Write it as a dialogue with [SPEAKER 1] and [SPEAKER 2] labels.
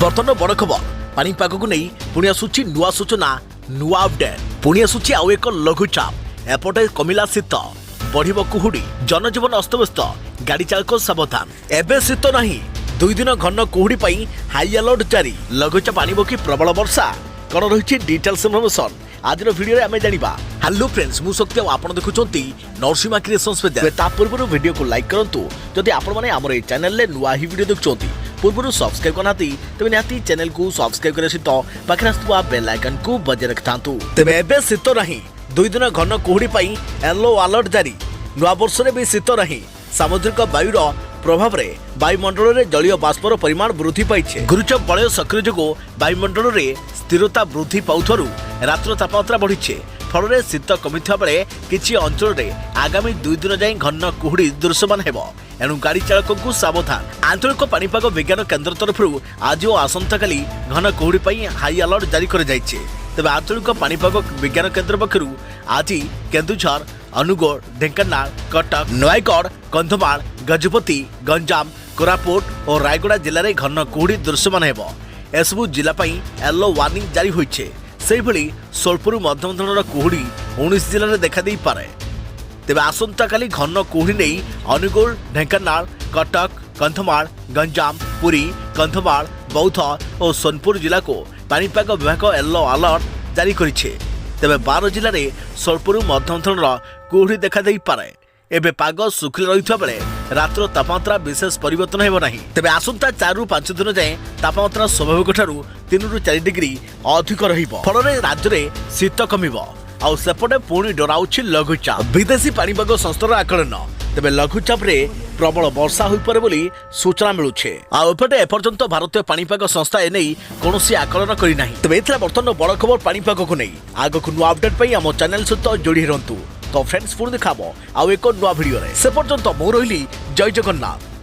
[SPEAKER 1] बर्तमान बड़ खबर पानीपाग को नहीं पुणी आसूची नुआ सूचना नुआ अपडेट पुणी आसूची आउ एक लघुचाप एपटे कमिला शीत बढ़िब कुहुड़ी जनजीवन अस्तव्यस्त गाड़ी चालक सावधान एबे शीत नहीं 2 दिन घन कुहुड़ी पाई हाई अलर्ट जारी लघुचाप आनिब कि प्रबल वर्षा कौन रही डिटेल्स इनफॉरमेशन आज वीडियो आम जाना। हेलो फ्रेंड्स मु शक्ति आप देखुं नरसिम्हा क्रिएशंस पूर्व वीडियो को लाइक करूँ जदि आपण आम चैनल में नुआ ही वीडियो देखुं पूर्व सब्सक्राइब करना तेज निहाती चैनल को सब्सक्राइब करने सहित पाखे आसुवा बेल आइकन को बजाय रखिथा तेरे एबे शीत नहीं 2 दिन घन कुहुड़ी पाई येलो अलर्ट जारी नुआ वर्ष में भी शीत नहीं सामुद्रिक वायुर प्रभाव में वायुमंडल में जलीय बाष्पर परिमाण वृद्धि पाई गुरुचाप बलय सक्रिय जो वायुमंडल में स्थिरता वृद्धि पाउथरु रात्र तापमात्रा बढ़ी फल शीत कमिथिबा बेले किछि अंचल में आगामी 2 दिन जाए घन कुहुड़ी दृश्यमान हेबो एणु गाड़ी चालक को सावधान। आंचलिक पानीपाग विज्ञान केन्द्र तरफ आज और आसंता काली घन कुहुड़ी पाई हाई अलर्ट जारी कर जाइछे। तेबे आंचलिक पानीपाग विज्ञान केन्द्र पक्षरु आज केन्दुझर अनुगुल ढेंकानाल कटक नयागढ़ कंधमाल गजपति गंजाम कोरापुट और रायगड़ा जिले में घन कुहुड़ी दृश्यमान हेबो एसबू जिला येलो वार्निंग जारी होइछे। सेहिभଳି सोलपुर मध्यम धरणर कुहुड़ी 19 जिले में देखा दे पारे। तेबे आसंता काली घन कुहुड़ी नहीं अनुगुल ढेंकानाल कटक कंधमाल गंजाम पुरी कंधमाल बौद्ध और सोनपुर जिला को पानीपाग विभाग येलो अलर्ट जारी करिछे। तेबे 12 जिले में सोलपुर मध्यम धरणर कुहुड़ी देखा दे पारे। एबे पाग सुखिल रहिथा बेले रात्र तापमात्रा विशेष परिवर्तन हेबो नाही। तेबे आसंता 4 रु 5 दिन जाए तापमात्रा स्वाभाविक ठारू 3 रु 4 डिग्री अधिक रहिबो फल राज्य में शीत कमिबो आउ सेपटे पुणी डराउछि लघुचाप विदेशी पानीपाग संस्थार आकलन। तेबे लघुचाप रे प्रबल वर्षा होई पारे बोली सूचना मिलुछे आउ एपटे एपर्यंत भारतीय पानीपाग संस्था एने कोनोसी आकलन करि नाही। तेबे एथरा बर्तमान बड़ खबर पानीपाग को नहीं आगकु नुआ अपडेट पई हम चैनल सहित जोड़ी रहंतु। तो फ्रेंड्स पुणी देखाबो आउ एक नुआ वीडियो रे से पर्यंत मो रहिली जय जगन्नाथ।